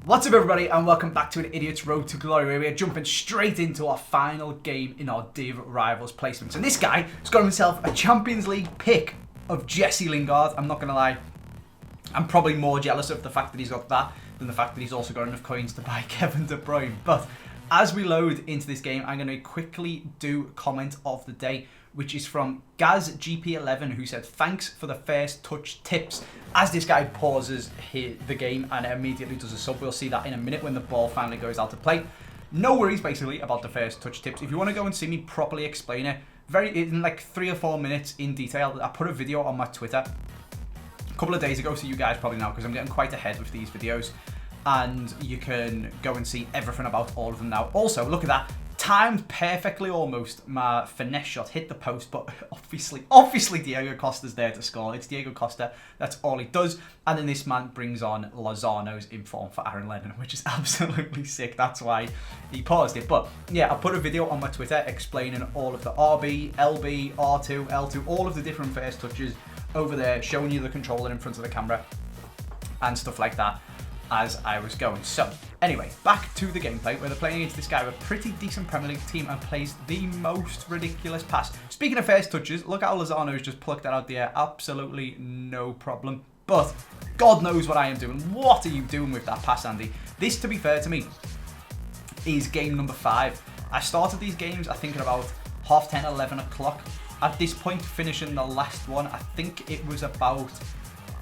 What's up everybody and welcome back to an Idiot's Road to Glory where we are jumping straight into our final game in our DIV Rivals placements. And this guy has got himself a Champions League pick of Jesse Lingard. I'm not going to lie, I'm probably more jealous of the fact that he's got that than the fact that he's also got enough coins to buy Kevin De Bruyne. But as we load into this game, I'm going to quickly do comment of the day, which is from GazGP11, who said, "Thanks for the first touch tips." As this guy pauses the game and immediately does a sub, we'll see that in a minute when the ball finally goes out to play. No worries, basically, about the first touch tips. If you want to go and see me properly explain it, in like 3 or 4 minutes in detail, I put a video on my Twitter a couple of days ago, so you guys probably know, because I'm getting quite ahead with these videos. And you can go and see everything about all of them now. Also, look at that. Timed perfectly almost. My finesse shot hit the post, but obviously Diego Costa's there to score. It's Diego Costa. That's all he does. And then this man brings on Lozano's in form for Aaron Lennon, which is absolutely sick. That's why he paused it. But yeah, I put a video on my Twitter explaining all of the RB, LB, R2, L2, all of the different first touches over there, showing you the controller in front of the camera and stuff like that as I was going. So anyway, back to the gameplay where they're playing against this guy with a pretty decent Premier League team and plays the most ridiculous pass. Speaking of first touches, look how Lozano's just plucked that out the air. Absolutely no problem. But God knows what I am doing. What are you doing with that pass, Andy? This, to be fair to me, is game number 5. I started these games, I think, at about 10:30, 11 o'clock. At this point, finishing the last one, I think it was about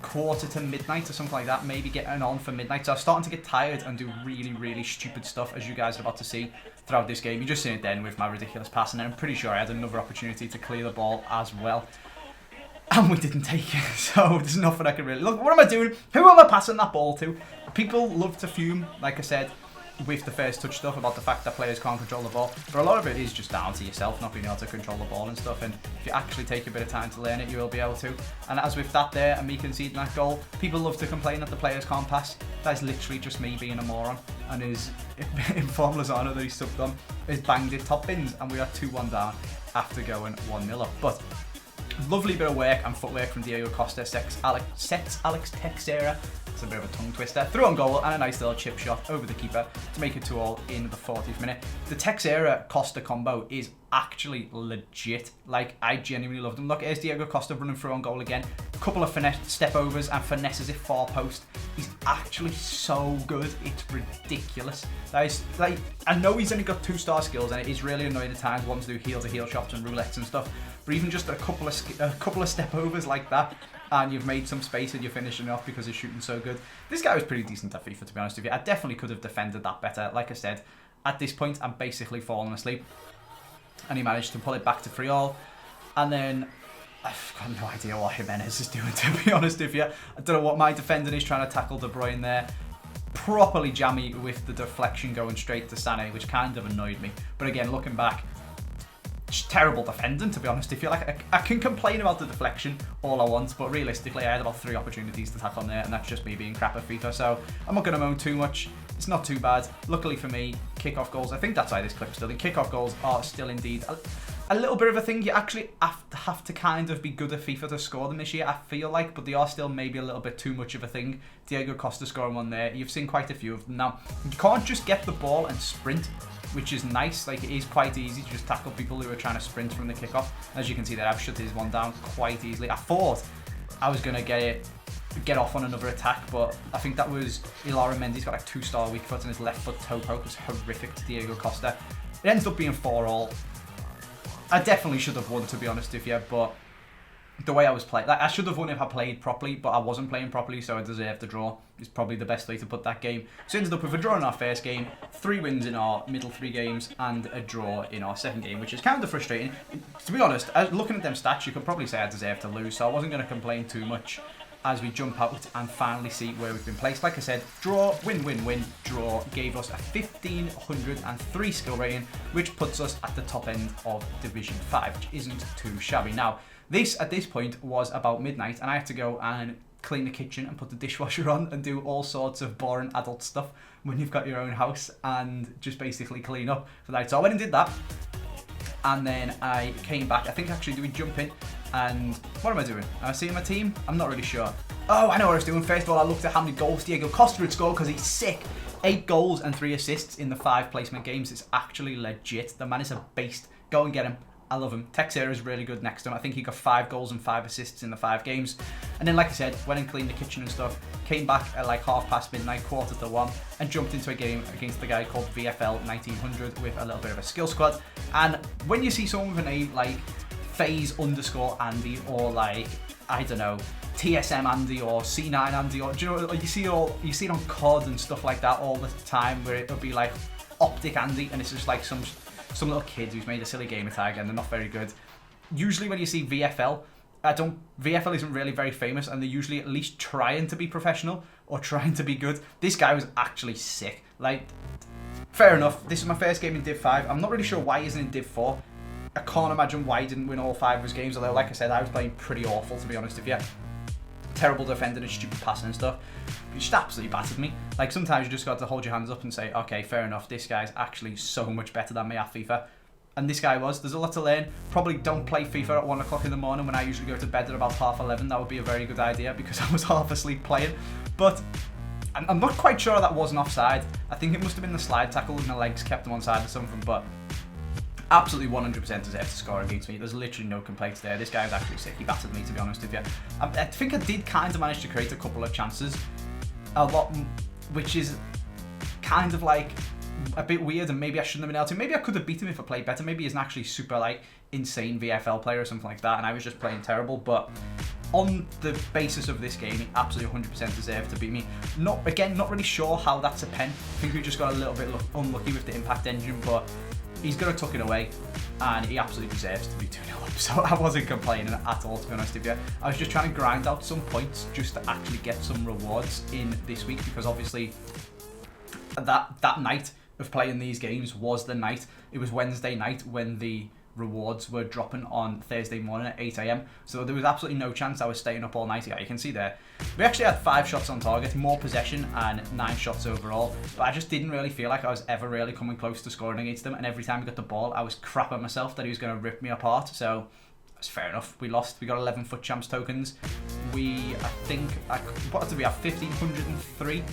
quarter to midnight or something like that, maybe getting on for midnight. So I was starting to get tired and do really stupid stuff, as you guys are about to see throughout this game. You just seen it then with my ridiculous pass, and then I'm pretty sure I had another opportunity to clear the ball as well, and we didn't take it. So there's nothing I can really look. What am I doing? Who am I passing that ball to? People love to fume, like I said, with the first touch stuff about the fact that players can't control the ball, but a lot of it is just down to yourself not being able to control the ball and stuff. And if you actually take a bit of time to learn it, you will be able to. And as with that there and me conceding that goal, people love to complain that the players can't pass. That is literally just me being a moron. And his informed Lozano that he subbed on is banged it top bins, and we are 2-1 down after going 1-0 up. But lovely bit of work and footwork from Diego Costa sets Alex Teixeira. It's a bit of a tongue twister. Through on goal and a nice little chip shot over the keeper to make it 2-2 in the 40th minute. The Teixeira Costa combo is actually legit. Like, I genuinely love them. Look, here's Diego Costa running through on goal again. A couple of finesse step overs and finesses it far post. He's actually so good. It's ridiculous. That is, like, I know he's only got 2-star skills, and it is really annoying at times wanting to do heel-to-heel shots and roulettes and stuff. But even just a couple of step overs like that, and you've made some space and you're finishing off because he's shooting so good. This guy was pretty decent at FIFA, to be honest with you. I definitely could have defended that better. Like I said, at this point, I'm basically falling asleep. And he managed to pull it back to 3-3. And then, I've got no idea what Jimenez is doing, to be honest with you. I don't know what my defending is trying to tackle De Bruyne there. Properly jammy with the deflection going straight to Sané, which kind of annoyed me. But again, looking back, terrible defending, to be honest. If you like, I can complain about the deflection all I want, but realistically, I had about 3 opportunities to tackle on there, and that's just me being crap at FIFA. So I'm not going to moan too much. It's not too bad. Luckily for me, kickoff goals. I think that's why this clip's still in. Kickoff goals are still indeed a little bit of a thing. You actually have to kind of be good at FIFA to score them this year, I feel like, but they are still maybe a little bit too much of a thing. Diego Costa scoring one there. You've seen quite a few of them now. You can't just get the ball and sprint, which is nice. Like, it is quite easy to just tackle people who are trying to sprint from the kickoff. As you can see there, I've shut his one down quite easily. I thought I was going to get off on another attack, but I think that was Ilara Mendy's got like 2-star weak foot, and his left foot toe poke was horrific to Diego Costa. It ends up being 4-4. I definitely should have won, to be honest with you, but the way I was playing, like, I should have won if I played properly, but I wasn't playing properly, so I deserved the draw. Is probably the best way to put that game. So ended up with a draw in our first game, 3 wins in our middle 3 games, and a draw in our second game, which is kind of frustrating. To be honest, looking at them stats, you could probably say I deserved to lose, so I wasn't going to complain too much as we jump out and finally see where we've been placed. Like I said, draw, win, draw gave us a 1503 skill rating, which puts us at the top end of Division 5, which isn't too shabby. Now, this, at this point, was about midnight, and I had to go and clean the kitchen and put the dishwasher on and do all sorts of boring adult stuff when you've got your own house, and just basically clean up for the night. So I went and did that, and then I came back. I think actually, do we jump in? And what am I doing? Am I seeing my team? I'm not really sure. Oh, I know what I was doing. First of all, I looked at how many goals Diego Costa had scored, because he's sick. 8 goals and 3 assists in the 5 placement games. It's actually legit. The man is a beast. Go and get him. I love him. Texera is really good next to him. I think he got 5 goals and 5 assists in the 5 games. And then, like I said, went and cleaned the kitchen and stuff. Came back at like midnight, 1:45, and jumped into a game against the guy called VFL 1900 with a little bit of a skill squad. And when you see someone with a name like Phase_Andy or like, I don't know, TSM Andy or C9 Andy, or do you know, you see it on COD and stuff like that all the time, where it'll be like Optic Andy, and it's just like some little kid who's made a silly gamer tag and they're not very good. Usually when you see VFL, VFL isn't really very famous, and they're usually at least trying to be professional or trying to be good. This guy was actually sick. Like, fair enough. This is my first game in Div 5. I'm not really sure why he isn't in Div 4. I can't imagine why he didn't win all 5 of his games, although, like I said, I was playing pretty awful, to be honest with you. Terrible defending and stupid passing and stuff. He just absolutely battered me. Like, sometimes you just got to hold your hands up and say, okay, fair enough, this guy's actually so much better than me at FIFA. And this guy was. There's a lot to learn. Probably don't play FIFA at 1 o'clock in the morning when I usually go to bed at about 11:30. That would be a very good idea, because I was half asleep playing. But I'm not quite sure that wasn't offside. I think it must have been the slide tackle and the legs kept him onside or something, but absolutely 100% deserved to score against me. There's literally no complaints there. This guy was actually sick. He battered me, to be honest with you. I think I did kind of manage to create a couple of chances. A lot, which is kind of like a bit weird, and maybe I shouldn't have been able to. Maybe I could have beat him if I played better. Maybe he's an actually super like insane VFL player or something like that, and I was just playing terrible. But on the basis of this game, he absolutely 100% deserved to beat me. Not really sure how that's a pen. I think we just got a little bit unlucky with the impact engine, but he's going to tuck it away, and he absolutely deserves to be 2-0 up. So I wasn't complaining at all, to be honest with you. I was just trying to grind out some points just to actually get some rewards in this week, because obviously that night of playing these games was the night. It was Wednesday night when the rewards were dropping on Thursday morning at 8 AM. So there was absolutely no chance I was staying up all night. Yeah, you can see there. We actually had 5 shots on target, more possession, and 9 shots overall. But I just didn't really feel like I was ever really coming close to scoring against them. And every time we got the ball, I was crap at myself that he was going to rip me apart. So that's fair enough. We lost. We got 11 FUT Champs tokens. What did we have? 1,503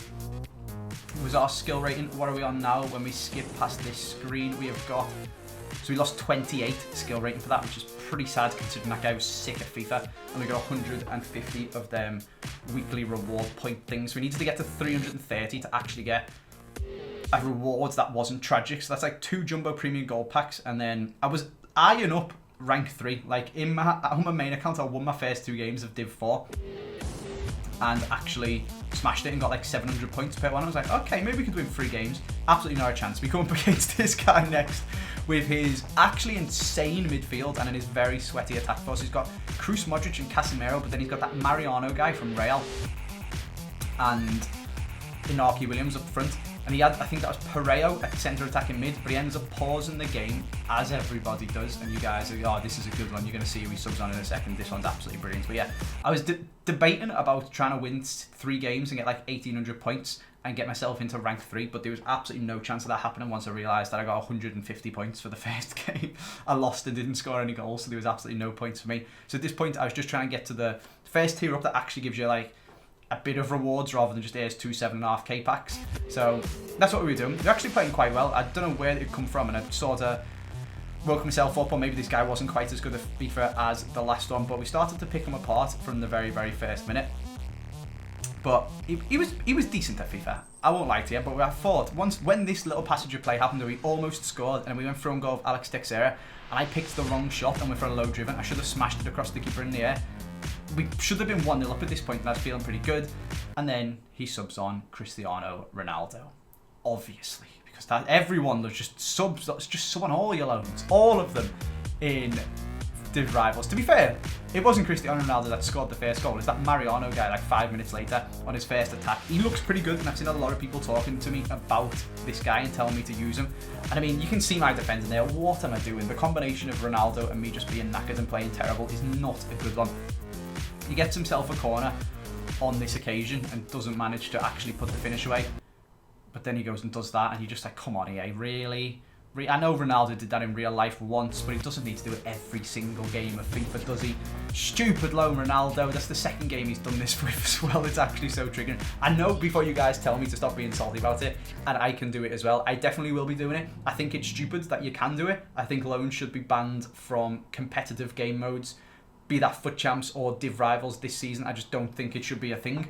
was our skill rating. What are we on now when we skip past this screen? We have got... So we lost 28 skill rating for that, which is pretty sad considering that guy was sick at FIFA. And we got 150 of them weekly reward point things. We needed to get to 330 to actually get a reward that wasn't tragic. So that's like 2 jumbo premium gold packs. And then I was eyeing up rank 3. Like on my main account, I won my first 2 games of Div 4. And actually smashed it and got like 700 points per one. I was like, okay, maybe we could win 3 games. Absolutely not a chance. We come up against this guy next with his actually insane midfield and in his very sweaty attack force. He's got Cruz, Modric and Casemiro, but then he's got that Mariano guy from Real and Inaki Williams up front. And he had, I think that was Pareo at centre attacking mid, but he ends up pausing the game, as everybody does. And you guys are, oh, this is a good one. You're going to see who he subs on in a second. This one's absolutely brilliant. But yeah, I was debating about trying to win 3 games and get like 1,800 points and get myself into rank 3, but there was absolutely no chance of that happening once I realised that I got 150 points for the first game. I lost and didn't score any goals, so there was absolutely no points for me. So at this point, I was just trying to get to the first tier up that actually gives you like a bit of rewards rather than just here's 2 7.5k packs. So that's what we were doing. We were actually playing quite well. I don't know where it come from, and I sort of woke myself up, or maybe this guy wasn't quite as good at FIFA as the last one, but we started to pick him apart from the very, very first minute. But he was decent at FIFA. I won't lie to you, but I thought when this little passage of play happened, we almost scored, and we went through and goal of Alex Texera, and I picked the wrong shot and went for a low driven. I should have smashed it across the keeper in the air. We should have been 1-0 up at this point, and I was feeling pretty good. And then he subs on Cristiano Ronaldo, obviously, because that everyone was just subs, just subbing all your loans, all of them in Div Rivals. To be fair, it wasn't Cristiano Ronaldo that scored the first goal. It's that Mariano guy, like 5 minutes later on his first attack. He looks pretty good, and I've seen a lot of people talking to me about this guy and telling me to use him. And I mean, you can see my defending there. What am I doing? The combination of Ronaldo and me just being knackered and playing terrible is not a good one. He gets himself a corner on this occasion and doesn't manage to actually put the finish away. But then he goes and does that, and you're just like, come on, EA, really? I know Ronaldo did that in real life once, but he doesn't need to do it every single game of FIFA, does he? Stupid low Ronaldo. That's the second game he's done this with as well. It's actually so triggering. I know before you guys tell me to stop being salty about it, and I can do it as well. I definitely will be doing it. I think it's stupid that you can do it. I think loans should be banned from competitive game modes, be that FUT Champs or DIV Rivals this season. I just don't think it should be a thing.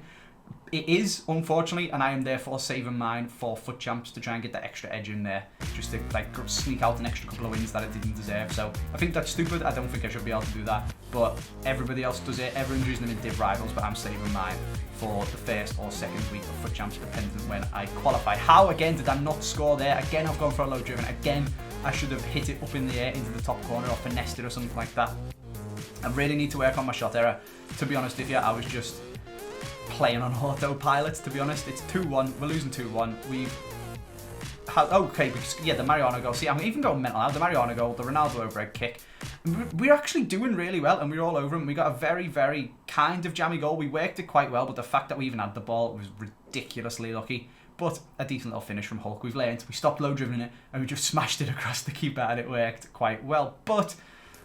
It is, unfortunately, and I am therefore saving mine for FUT Champs to try and get that extra edge in there, just to like sneak out an extra couple of wins that I didn't deserve. So I think that's stupid. I don't think I should be able to do that, but everybody else does it. Everyone's using them in DIV Rivals, but I'm saving mine for the first or second week of FUT Champs, depending when I qualify. How, again, did I not score there? Again, I've gone for a low driven. Again, I should have hit it up in the air into the top corner or finessed it or something like that. I really need to work on my shot error. To be honest with you, I was just playing on autopilot, to be honest. It's 2-1. We're losing 2-1. We've had, okay, because, yeah, the Mariano goal. See, I'm even going mental now. The Mariano goal, the Ronaldo overhead kick. We're actually doing really well, and we're all over him. We got a very, very kind of jammy goal. We worked it quite well, but the fact that we even had the ball was ridiculously lucky. But a decent little finish from Hulk. We've learned. We stopped low dribbling it, and we just smashed it across the keeper, and it worked quite well. But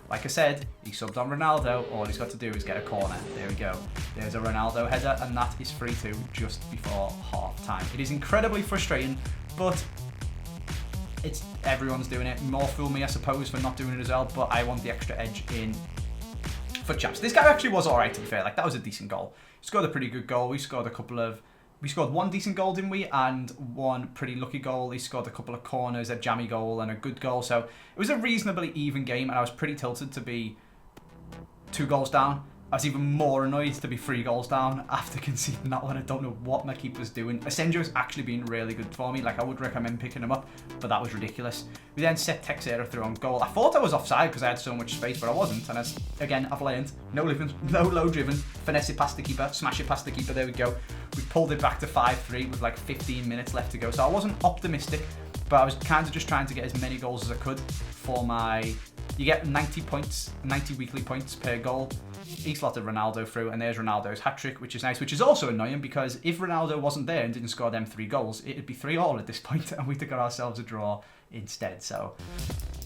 like I said, he subbed on Ronaldo. All he's got to do is get a corner. There we go. There's a Ronaldo header, and that is 3-2 just before half time. It is incredibly frustrating, but everyone's doing it. More fool me, I suppose, for not doing it as well, but I want the extra edge in FUT Champs. This guy actually was alright, to be fair. Like, that was a decent goal. He scored a pretty good goal. We scored one decent goal, didn't we? And one pretty lucky goal. He scored a couple of corners, a jammy goal, and a good goal. So it was a reasonably even game, and I was pretty tilted to be 2 goals down. I was even more annoyed to be 3 goals down after conceding that one. I don't know what my keeper's doing. Asenjo's actually been really good for me. Like, I would recommend picking him up, but that was ridiculous. We then set Texera through on goal. I thought I was offside because I had so much space, but I wasn't. And again, I've learned. No low driven. Finesse it past the keeper. Smash it past the keeper. There we go. We pulled it back to 5-3 with like 15 minutes left to go. So I wasn't optimistic, but I was kind of just trying to get as many goals as I could for my... You get 90 points, 90 weekly points per goal. He slotted Ronaldo through, and there's Ronaldo's hat-trick, which is nice, which is also annoying because if Ronaldo wasn't there and didn't score them 3 goals, it'd be 3-3 at this point, and we'd have got ourselves a draw instead. So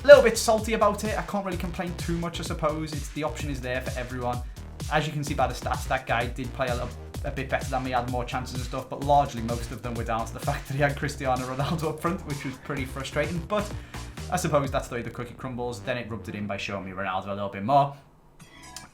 a little bit salty about it. I can't really complain too much, I suppose. The option is there for everyone. As you can see by the stats, that guy did play a bit better than me, had more chances and stuff, but largely most of them were down to the fact that he had Cristiano Ronaldo up front, which was pretty frustrating. But I suppose that's the way the cookie crumbles. Then it rubbed it in by showing me Ronaldo a little bit more.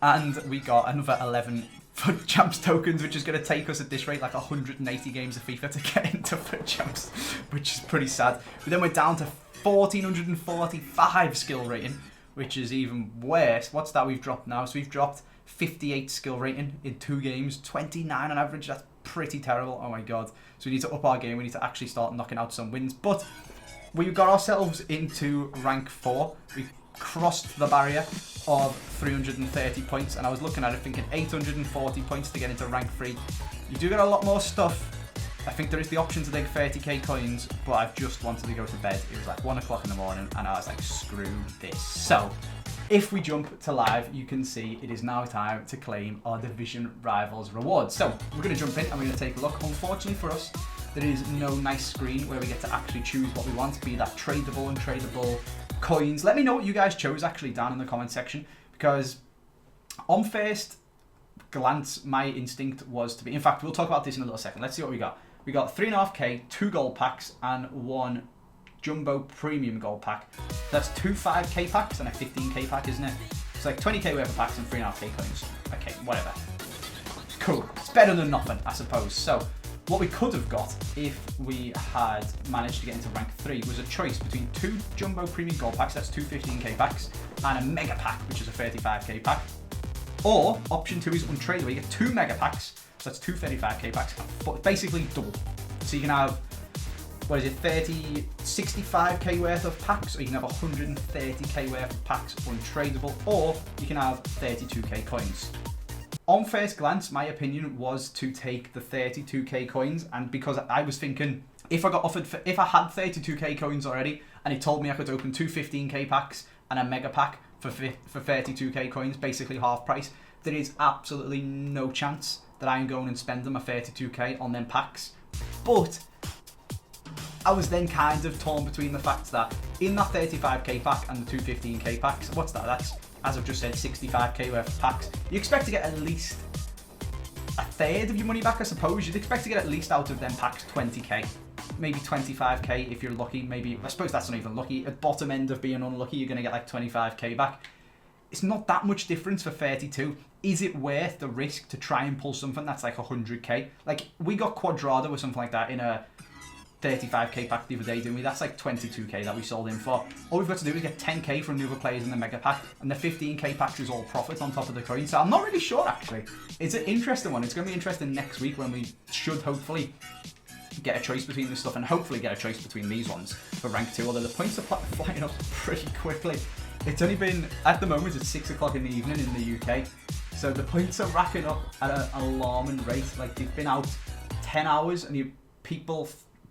And we got another 11 FUT Champs tokens, which is going to take us at this rate like 180 games of FIFA to get into FUT Champs, which is pretty sad. We then went down to 1445 skill rating, which is even worse. What's that we've dropped now? So we've dropped 58 skill rating in 2 games, 29 on average. That's pretty terrible. Oh my god. So we need to up our game. We need to actually start knocking out some wins. But we got ourselves into rank 4. We crossed the barrier of 330 points, and I was looking at it thinking 840 points to get into rank 3. You do get a lot more stuff. I think there is the option to dig 30k coins, but I've just wanted to go to bed. It was like 1 o'clock in the morning, and I was like, screw this. So if we jump to live, you can see it is now time to claim our Division Rivals rewards. So we're going to jump in and we're going to take a look. Unfortunately for us, there is no nice screen where we get to actually choose what we want, be that tradable and tradable coins. Let me know what you guys chose actually down in the comment section, because on first glance, my instinct was to be... In fact, we'll talk about this in a little second. Let's see what we got. We got 3.5k, 2 gold packs, and 1 jumbo premium gold pack. That's 2 5k packs and a 15k pack, isn't it? It's like 20k worth of packs and 3.5k coins. Okay, whatever. Cool. It's better than nothing, I suppose. So what we could have got if we had managed to get into rank 3 was a choice between 2 jumbo premium gold packs, that's 2 15k packs, and a mega pack, which is a 35k pack. Or option 2 is untradeable. You get 2 mega packs, so that's 2 35k packs, but basically double. So you can have, what is it, 65k worth of packs, or you can have 130k worth of packs untradeable, or you can have 32k coins. On first glance, my opinion was to take the 32k coins, and because I was thinking, if I had 32k coins already, and he told me I could open 2 15k packs and a mega pack for 32k coins, basically half price, there is absolutely no chance that I'm going and spending my 32k on them packs. But I was then kind of torn between the fact that in that 35k pack and the two 15k packs, what's that? That's, as I've just said, 65k worth of packs. You expect to get at least a third of your money back, I suppose. You'd expect to get at least out of them packs 20k. Maybe 25k if you're lucky. Maybe, I suppose that's not even lucky. At bottom end of being unlucky, you're going to get like 25k back. It's not that much difference for 32. Is it worth the risk to try and pull something that's like 100k? Like, we got Quadrado or something like that in a 35k pack the other day, didn't we? That's like 22k that we sold in for. All we've got to do is get 10k from the other players in the mega pack, and the 15k packs is all profit on top of the coin. So I'm not really sure, actually. It's an interesting one. It's going to be interesting next week when we should hopefully get a choice between this stuff and hopefully get a choice between these ones for rank 2, although the points are flying up pretty quickly. It's only been, at the moment, it's 6 o'clock in the evening in the UK, so the points are racking up at an alarming rate. Like, they've been out 10 hours and people,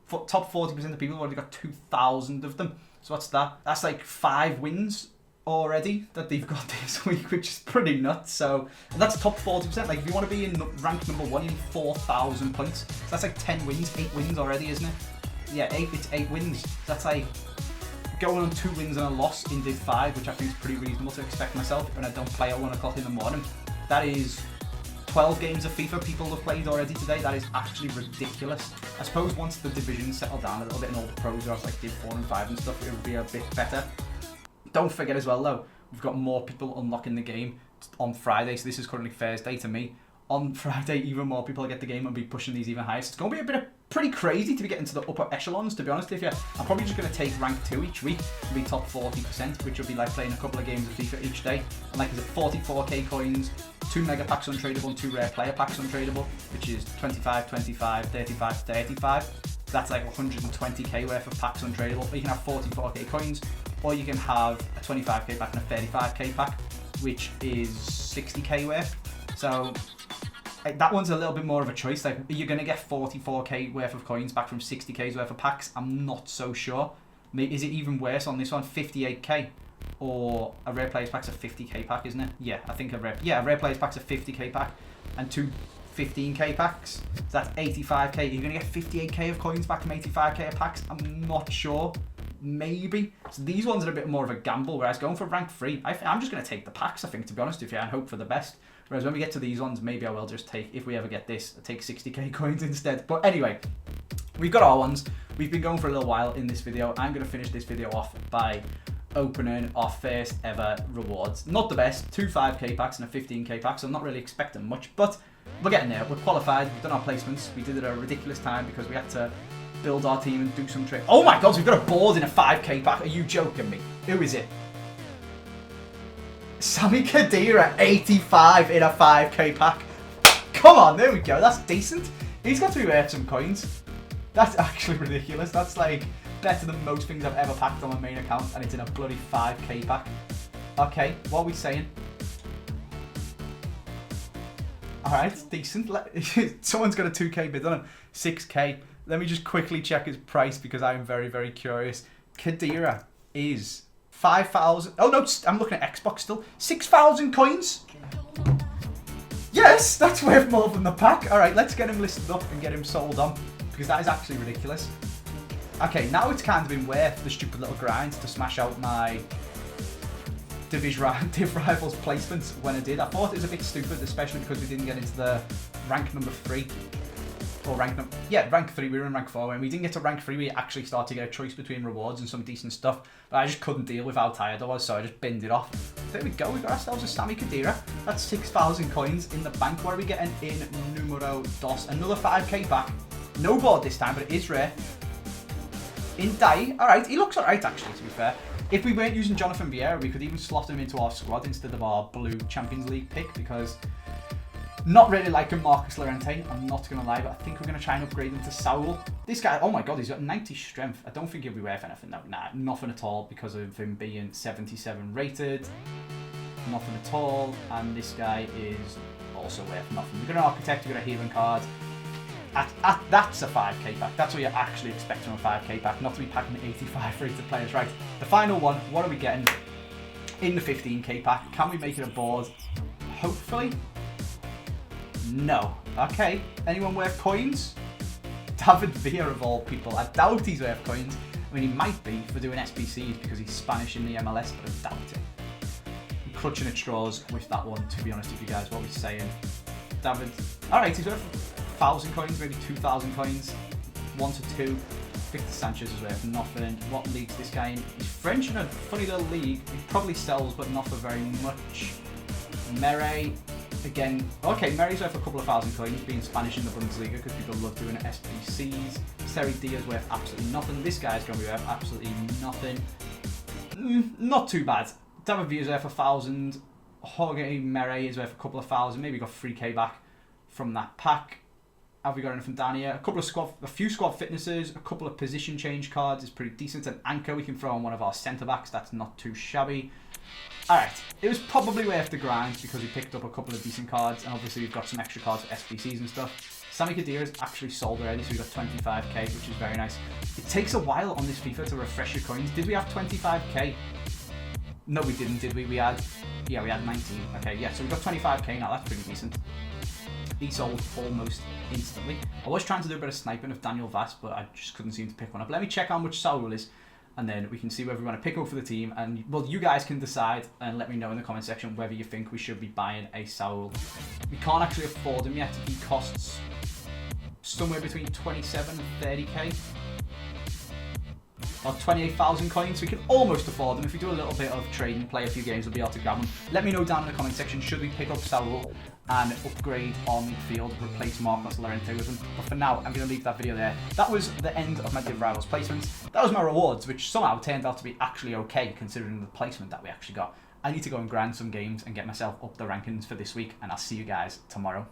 top 40% of people have already got 2,000 of them. So what's that? That's like 5 wins already that they've got this week, which is pretty nuts. So that's top 40%. Like, if you want to be in rank number 1, you need 4,000 points. So that's like 10 wins, 8 wins already, isn't it? Yeah, it's 8 wins. That's like going on 2 wins and a loss in Div 5, which I think is pretty reasonable to expect myself when I don't play at 1 o'clock in the morning. That is 12 games of FIFA people have played already today. That is actually ridiculous. I suppose once the divisions settle down a little bit and all the pros are like Div 4 and 5 and stuff, it will be a bit better. Don't forget as well though, we've got more people unlocking the game on Friday, so this is currently Thursday to me. On Friday, even more people get the game and be pushing these even higher. So it's going to be a bit of pretty crazy to be getting to the upper echelons, to be honest with you. I'm probably just going to take rank 2 each week and be top 40%, which will be like playing a couple of games of FIFA each day. And like, is it 44k coins, 2 mega packs untradeable and 2 rare player packs untradeable, which is 25, 25, 35, 35. So that's like 120k worth of packs untradeable. Or you can have 44k coins, or you can have a 25k pack and a 35k pack, which is 60k worth. So like, that one's a little bit more of a choice. Like, are you going to get 44k worth of coins back from 60k's worth of packs? I'm not so sure. Maybe, is it even worse on this one? 58k, or a rare players pack's a 50k pack, isn't it? Yeah, I think a rare players pack's a 50k pack, and 2 15k packs. So that's 85k. You're going to get 58k of coins back from 85k of packs? I'm not sure. Maybe. So these ones are a bit more of a gamble, whereas going for rank 3, I'm just going to take the packs, I think, to be honest with you, and hope for the best. Whereas when we get to these ones, maybe I will just take, if we ever get this, I'll take 60k coins instead. But anyway, we've got our ones. We've been going for a little while in this video. I'm going to finish this video off by opening our first ever rewards. Not the best, 2 5k packs and a 15k pack, so I'm not really expecting much, but we're getting there. We're qualified, we've done our placements. We did it at a ridiculous time because we had to build our team and do some trade. Oh my god, we've got a board in a 5k pack. Are you joking me? Who is it? Sami Khedira, 85 in a 5k pack. Come on, there we go. That's decent. He's got to be worth some coins. That's actually ridiculous. That's like better than most things I've ever packed on my main account, and it's in a bloody 5k pack. Okay, what are we saying? Alright, decent. Someone's got a 2k bid on him. 6k. Let me just quickly check his price because I'm very, very curious. Khedira is 5,000. Oh no, I'm looking at Xbox still. 6,000 coins. Yes, that's worth more than the pack. All right, let's get him listed up and get him sold on because that is actually ridiculous. Okay, now it's kind of been worth the stupid little grind to smash out my Div Rivals placements when I did. I thought it was a bit stupid, especially because we didn't get into the rank number 3. Or rank 3, we were in rank 4. When we didn't get to rank 3, we actually started to get a choice between rewards and some decent stuff. But I just couldn't deal with how tired I was, so I just binned it off. There we go, we got ourselves a Sami Khedira. That's 6,000 coins in the bank. What are we getting in numero dos? Another 5k back. No board this time, but it is rare. In DIV, alright, he looks alright actually, to be fair. If we weren't using Jonathan Vieira, we could even slot him into our squad instead of our blue Champions League pick, because not really liking Marcus Llorente, I'm not going to lie, but I think we're going to try and upgrade him to Saul. This guy, oh my god, he's got 90 strength. I don't think he'll be worth anything though. Nah, nothing at all because of him being 77 rated. Nothing at all. And this guy is also worth nothing. We've got an Architect, we've got a Healing card. That's a 5k pack. That's what you actually expect from a 5k pack, not to be packing 85 rated players. Right, the final one, what are we getting in the 15k pack? Can we make it a board? Hopefully. No. Okay. Anyone worth coins? David Villa of all people. I doubt he's worth coins. I mean, he might be for doing SBCs because he's Spanish in the MLS, but I doubt it. I'm clutching at straws with that one, to be honest with you guys. What are we saying? David, alright, he's worth 1,000 coins, maybe 2,000 coins. 1 to 2. Victor Sanchez is worth nothing. What league's this guy in? He's French in a funny little league. He probably sells, but not for very much. Mere, again, okay, Mere's worth a couple of thousand coins, being Spanish in the Bundesliga, because people love doing SBCs. Seri Diaz worth absolutely nothing. This guy's going to be worth absolutely nothing. Not too bad. David Villa's worth 1,000. Jorge Mere is worth a couple of thousand. Maybe got 3k back from that pack. Have we got anything down here? A few squad fitnesses, a couple of position change cards is pretty decent. An anchor we can throw on one of our centre backs. That's not too shabby. Alright, it was probably worth the grind because we picked up a couple of decent cards, and obviously we've got some extra cards for SBCs and stuff. Sami Khedira is actually sold already, so we got 25k, which is very nice. It takes a while on this FIFA to refresh your coins. Did we have 25k? No, we didn't, did we? We had 19. Okay, yeah, so we got 25k now. That's pretty decent. He sold almost instantly. I was trying to do a bit of sniping of Daniel Vass, but I just couldn't seem to pick one up. Let me check how much Saul is, and then we can see whether we want to pick up for the team. And, well, you guys can decide and let me know in the comment section whether you think we should be buying a Saul. We can't actually afford him yet. He costs somewhere between 27 and 30k. Or 28,000 coins. We can almost afford them. If we do a little bit of trading, play a few games, we'll be able to grab them. Let me know down in the comment section, should we pick up Saul and upgrade our midfield, replace Marcos Llorente with him. But for now, I'm going to leave that video there. That was the end of my DIV Rivals placements. That was my rewards, which somehow turned out to be actually okay, considering the placement that we actually got. I need to go and grind some games and get myself up the rankings for this week, and I'll see you guys tomorrow.